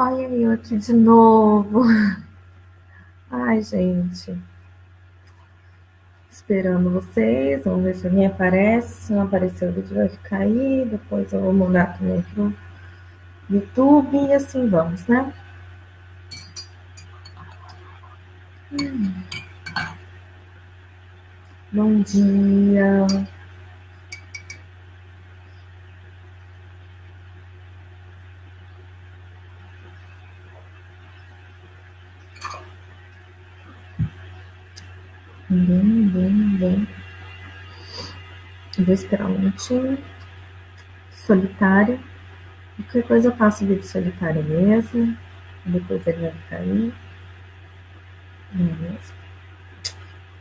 Olha eu aqui de novo. Ai, gente. Esperando vocês. Vamos ver se alguém aparece. Se não aparecer, o vídeo vai ficar aí. Depois eu vou mudar também pro YouTube. E assim vamos, né? Bom dia. Ninguém. Vou esperar um minutinho. Solitário. Qualquer coisa eu faço vídeo solitário mesmo. Depois ele vai ficar aí. Beleza.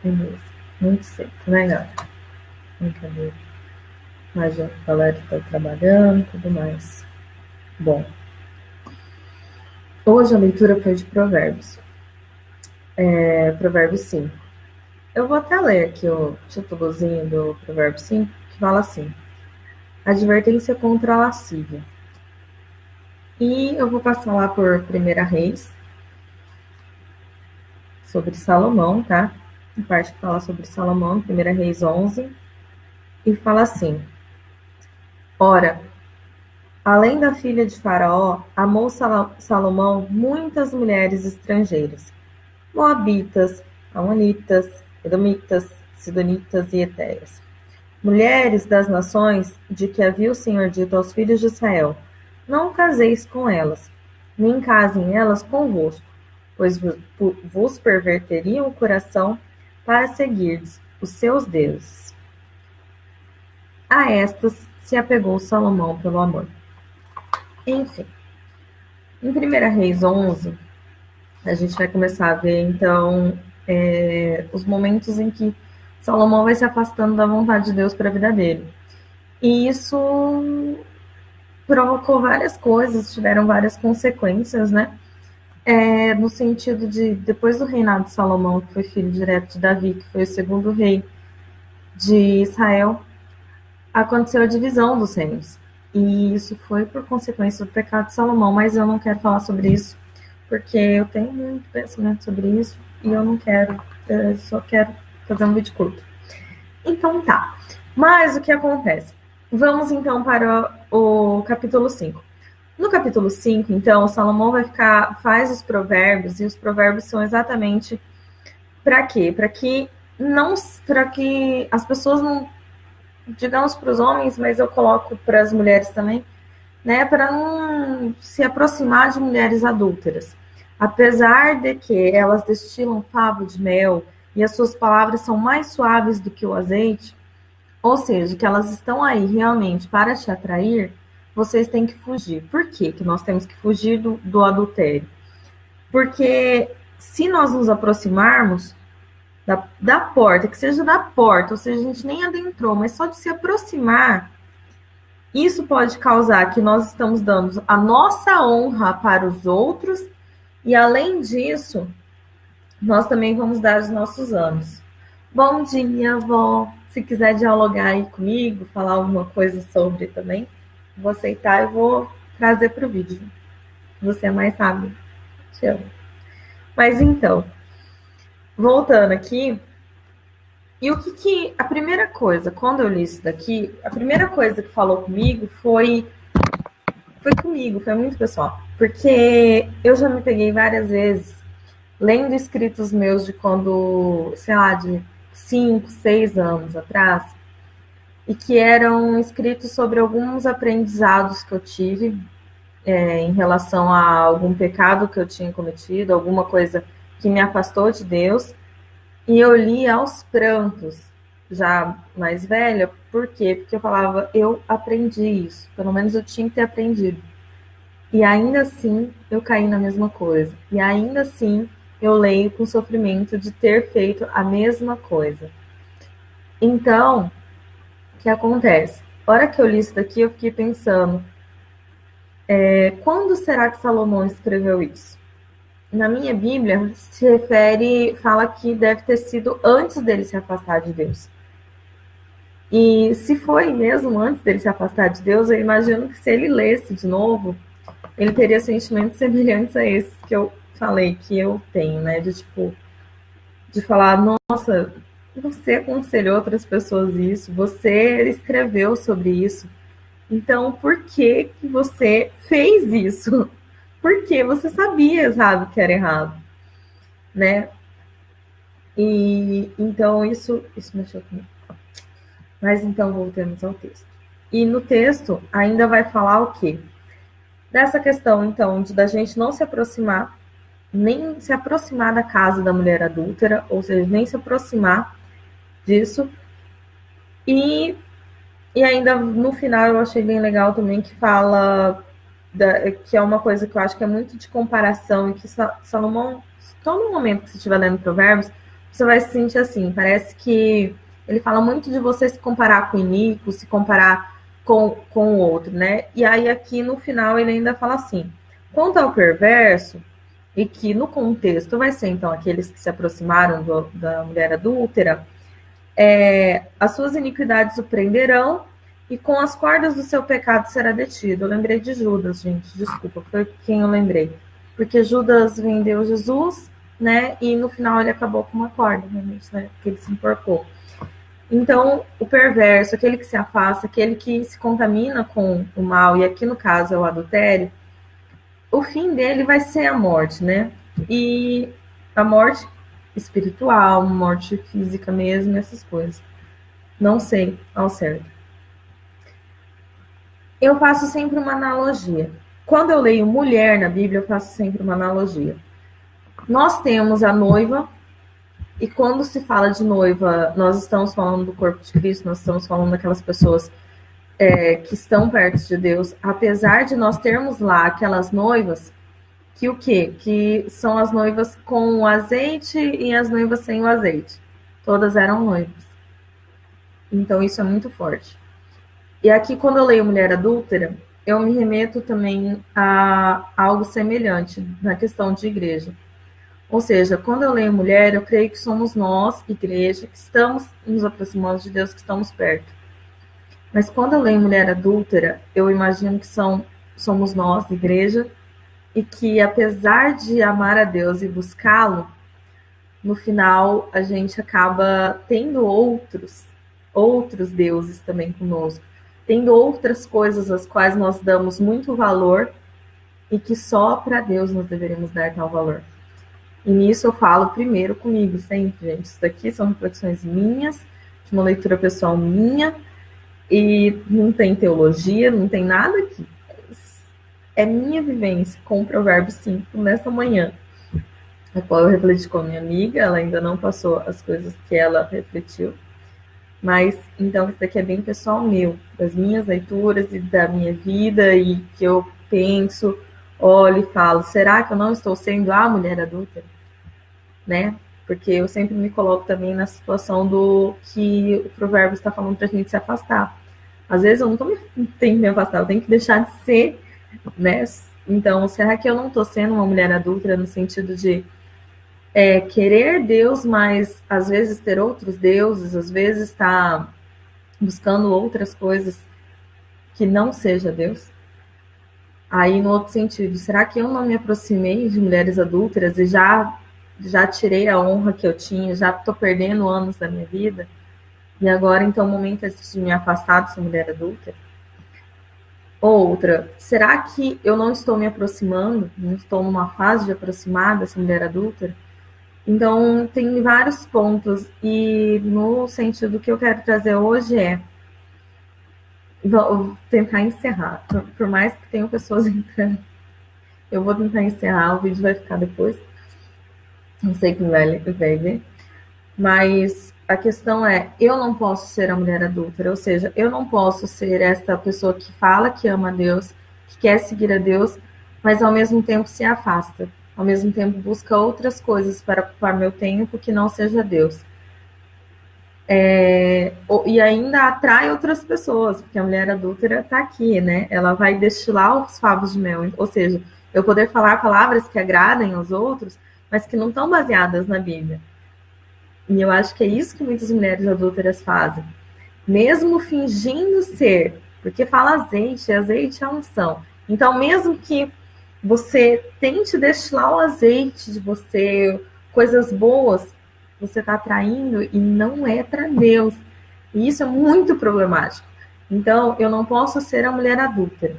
Beleza. Muito cedo, né, galera? Brincadeira. Mas a galera está trabalhando e tudo mais. Bom, hoje a leitura foi de Provérbios. Provérbios 5. Eu vou até ler aqui o títulozinho do Provérbios 5, que fala assim: Advertência contra a lascívia. E eu vou passar lá por 1 Reis, sobre Salomão, tá? A parte que fala sobre Salomão, 1 Reis 11, e fala assim: Ora, além da filha de Faraó, amou Salomão muitas mulheres estrangeiras, moabitas, amonitas, edomitas, sidonitas e etéias, mulheres das nações de que havia o Senhor dito aos filhos de Israel: Não caseis com elas, nem casem elas convosco, pois vos perverteriam o coração para seguirdes os seus deuses. A estas se apegou Salomão pelo amor. Enfim, em 1 Reis 11, a gente vai começar a ver, então, os momentos em que Salomão vai se afastando da vontade de Deus para a vida dele. E isso provocou várias coisas, tiveram várias consequências, né? No sentido de, depois do reinado de Salomão, que foi filho direto de Davi, que foi o segundo rei de Israel, aconteceu a divisão dos reinos. E isso foi por consequência do pecado de Salomão, mas eu não quero falar sobre isso, porque eu tenho muito pensamento sobre isso e eu não quero, só quero fazer um vídeo curto. Então tá. Mas o que acontece? Vamos então para o capítulo 5. No capítulo 5, então, Salomão faz os provérbios, e os provérbios são exatamente para quê? Para que as pessoas não, digamos para os homens, mas eu coloco para as mulheres também, né, para não se aproximar de mulheres adúlteras. Apesar de que elas destilam favo de mel e as suas palavras são mais suaves do que o azeite, ou seja, que elas estão aí realmente para te atrair, vocês têm que fugir. Por quê que nós temos que fugir do adultério? Porque se nós nos aproximarmos da porta, que seja da porta, ou seja, a gente nem adentrou, mas só de se aproximar, isso pode causar que nós estamos dando a nossa honra para os outros e, além disso, nós também vamos dar os nossos anos. Bom dia, avó. Se quiser dialogar aí comigo, falar alguma coisa sobre também, vou aceitar e vou trazer para o vídeo. Você é mais sábio. Te amo. Mas então, voltando aqui, e o que a primeira coisa, quando eu li isso daqui, a primeira coisa que falou comigo foi muito pessoal, porque eu já me peguei várias vezes lendo escritos meus de quando, sei lá, de 5, 6 anos atrás, e que eram escritos sobre alguns aprendizados que eu tive em relação a algum pecado que eu tinha cometido, alguma coisa que me afastou de Deus, e eu li aos prantos, já mais velha. Por quê? Porque eu falava, eu aprendi isso, pelo menos eu tinha que ter aprendido. E ainda assim, eu caí na mesma coisa. E ainda assim, eu leio com sofrimento de ter feito a mesma coisa. Então, o que acontece? A hora que eu li isso daqui, eu fiquei pensando, quando será que Salomão escreveu isso? Na minha Bíblia, fala que deve ter sido antes dele se afastar de Deus. E se foi mesmo antes dele se afastar de Deus, eu imagino que se ele lesse de novo, ele teria sentimentos semelhantes a esses que eu falei que eu tenho, né? De tipo, de falar, nossa, você aconselhou outras pessoas isso, você escreveu sobre isso, então por que que você fez isso? Porque você sabia, sabe, que era errado, né? E então isso mexeu comigo. Mas então voltemos ao texto. E no texto ainda vai falar o quê? Dessa questão, então, da gente não se aproximar, nem se aproximar da casa da mulher adúltera, ou seja, nem se aproximar disso. E, e ainda no final eu achei bem legal também que fala, que é uma coisa que eu acho que é muito de comparação, e que Salomão, todo momento que você estiver lendo Provérbios, você vai se sentir assim, parece que ele fala muito de você se comparar com o iníquo, se comparar com o outro, né? E aí aqui no final ele ainda fala assim, quanto ao perverso, e que no contexto vai ser então aqueles que se aproximaram da mulher adúltera, as suas iniquidades o prenderão, e com as cordas do seu pecado será detido. Eu lembrei de Judas, gente, desculpa, foi quem eu lembrei. Porque Judas vendeu Jesus, né, e no final ele acabou com uma corda, realmente, né, porque ele se enforcou. Então, o perverso, aquele que se afasta, aquele que se contamina com o mal, e aqui no caso é o adultério, o fim dele vai ser a morte, né? E a morte espiritual, morte física mesmo, essas coisas. Não sei ao certo. Eu faço sempre uma analogia. Quando eu leio mulher na Bíblia, eu faço sempre uma analogia. Nós temos a noiva, e quando se fala de noiva, nós estamos falando do corpo de Cristo, nós estamos falando daquelas pessoas que estão perto de Deus, apesar de nós termos lá aquelas noivas, que o quê? Que são as noivas com o azeite e as noivas sem o azeite. Todas eram noivas. Então isso é muito forte. E aqui, quando eu leio mulher adúltera, eu me remeto também a algo semelhante na questão de igreja. Ou seja, quando eu leio mulher, eu creio que somos nós, igreja, que estamos nos aproximando de Deus, que estamos perto. Mas quando eu leio mulher adúltera, eu imagino que somos nós, igreja, e que apesar de amar a Deus e buscá-lo, no final a gente acaba tendo outros deuses também conosco, tendo outras coisas às quais nós damos muito valor e que só para Deus nós deveríamos dar tal valor. E nisso eu falo primeiro comigo, sempre, gente. Isso daqui são reflexões minhas, de uma leitura pessoal minha, e não tem teologia, não tem nada aqui. É minha vivência com o Provérbio 5 nessa manhã, a qual eu refleti com a minha amiga, ela ainda não passou as coisas que ela refletiu, mas então isso daqui é bem pessoal meu, das minhas leituras e da minha vida, e que eu penso, olho e falo, será que eu não estou sendo a mulher adúltera? Né? Porque eu sempre me coloco também na situação do que o provérbio está falando para a gente se afastar. Às vezes eu não tenho que me afastar, eu tenho que deixar de ser, né? Então, será que eu não estou sendo uma mulher adúltera no sentido de querer Deus, mas às vezes ter outros deuses, às vezes estar buscando outras coisas que não seja Deus? Aí, no outro sentido, será que eu não me aproximei de mulheres adúlteras e já tirei a honra que eu tinha, já estou perdendo anos da minha vida? E agora, então, o momento é de me afastar dessa mulher adúltera? Outra, será que eu não estou me aproximando, não estou numa fase de aproximar dessa mulher adúltera? Então, tem vários pontos, e no sentido que eu quero trazer hoje vou tentar encerrar, por mais que tenham pessoas entrando, eu vou tentar encerrar, o vídeo vai ficar depois, não sei quem vai ver, mas a questão eu não posso ser a mulher adúltera, ou seja, eu não posso ser esta pessoa que fala que ama a Deus, que quer seguir a Deus, mas ao mesmo tempo se afasta, ao mesmo tempo busca outras coisas para ocupar meu tempo que não seja Deus. E ainda atrai outras pessoas, porque a mulher adúltera está aqui, né? Ela vai destilar os favos de mel, ou seja, eu poder falar palavras que agradem aos outros, mas que não estão baseadas na Bíblia. E eu acho que é isso que muitas mulheres adúlteras fazem. Mesmo fingindo ser, porque fala azeite é unção. Então, mesmo que você tente destilar o azeite de você, coisas boas você está atraindo e não é para Deus. E isso é muito problemático. Então, eu não posso ser a mulher adúltera.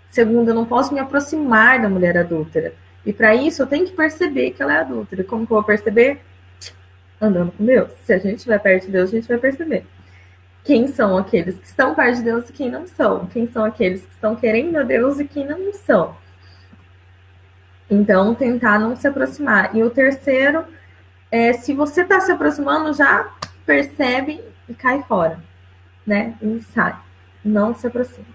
Segundo, eu não posso me aproximar da mulher adúltera. E para isso, eu tenho que perceber que ela é adúltera. Como que eu vou perceber? Andando com Deus. Se a gente estiver perto de Deus, a gente vai perceber quem são aqueles que estão perto de Deus e quem não são. Quem são aqueles que estão querendo a Deus e quem não são. Então, tentar não se aproximar. E o terceiro se você está se aproximando, já percebe e cai fora, né? E sai. Não se aproxima.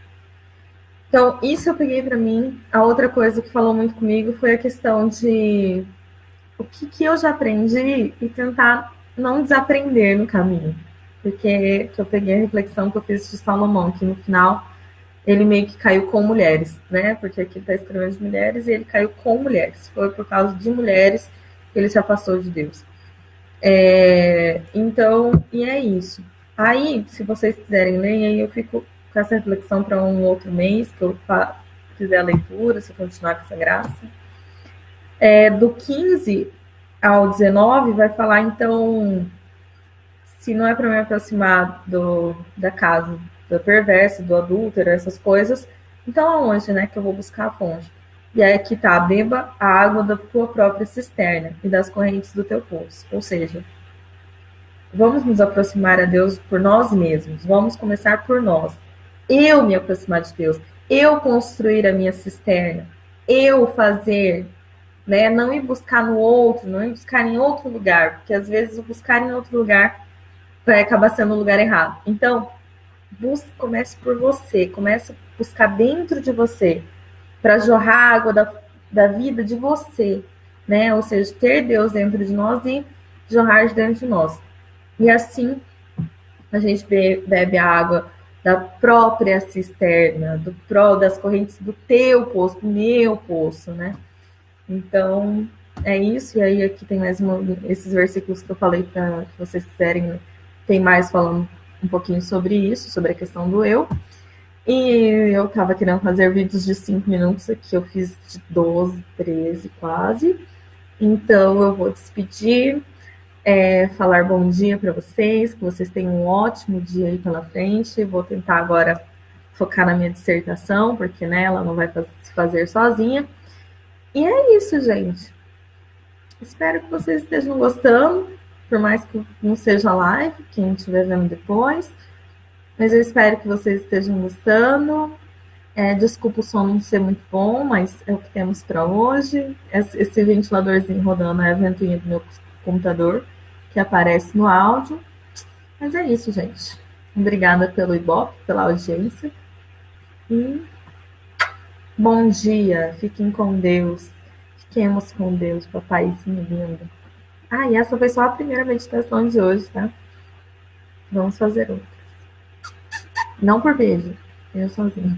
Então, isso eu peguei para mim. A outra coisa que falou muito comigo foi a questão de o que eu já aprendi e tentar não desaprender no caminho. Porque eu peguei a reflexão que eu fiz de Salomão, que no final ele meio que caiu com mulheres, né? Porque aqui está escrevendo de mulheres e ele caiu com mulheres. Foi por causa de mulheres que ele se afastou de Deus. Então, e é isso. Aí, se vocês quiserem ler, aí eu fico com essa reflexão para um outro mês, que eu fizer a leitura, se eu continuar com essa graça. Do 15 ao 19, vai falar, então, se não é para me aproximar da casa do perverso, do adúltero, essas coisas, então aonde, né, que eu vou buscar a fonte? E aí aqui tá, beba a água da tua própria cisterna e das correntes do teu poço. Ou seja, vamos nos aproximar a Deus por nós mesmos. Vamos começar por nós. Eu me aproximar de Deus. Eu construir a minha cisterna. Eu fazer, né? Não ir buscar no outro, não ir buscar em outro lugar. Porque às vezes o buscar em outro lugar vai acabar sendo o lugar errado. Então, comece por você. Comece a buscar dentro de você. Para jorrar a água da vida de você. Né? Ou seja, ter Deus dentro de nós e jorrar de dentro de nós. E assim a gente bebe a água da própria cisterna, das correntes do teu poço, do meu poço, né? Então, é isso. E aí aqui tem mais esses versículos que eu falei para que vocês quiserem, tem mais falando um pouquinho sobre isso, sobre a questão do eu. E eu estava querendo fazer vídeos de 5 minutos, aqui eu fiz de 12, 13 quase. Então, eu vou despedir. Falar bom dia para vocês, que vocês tenham um ótimo dia aí pela frente. Vou tentar agora focar na minha dissertação, porque né, ela não vai se fazer sozinha. E é isso, gente. Espero que vocês estejam gostando, por mais que não seja live, quem estiver vendo depois. Mas eu espero que vocês estejam gostando. Desculpa o som não ser muito bom, mas é o que temos para hoje. Esse ventiladorzinho rodando é a ventoinha do meu computador, que aparece no áudio. Mas é isso, gente. Obrigada pelo Ibope, pela audiência. E bom dia. Fiquem com Deus. Fiquemos com Deus, papaizinho lindo. E essa foi só a primeira meditação de hoje, tá? Vamos fazer outra. Não por beijo. Eu sozinha.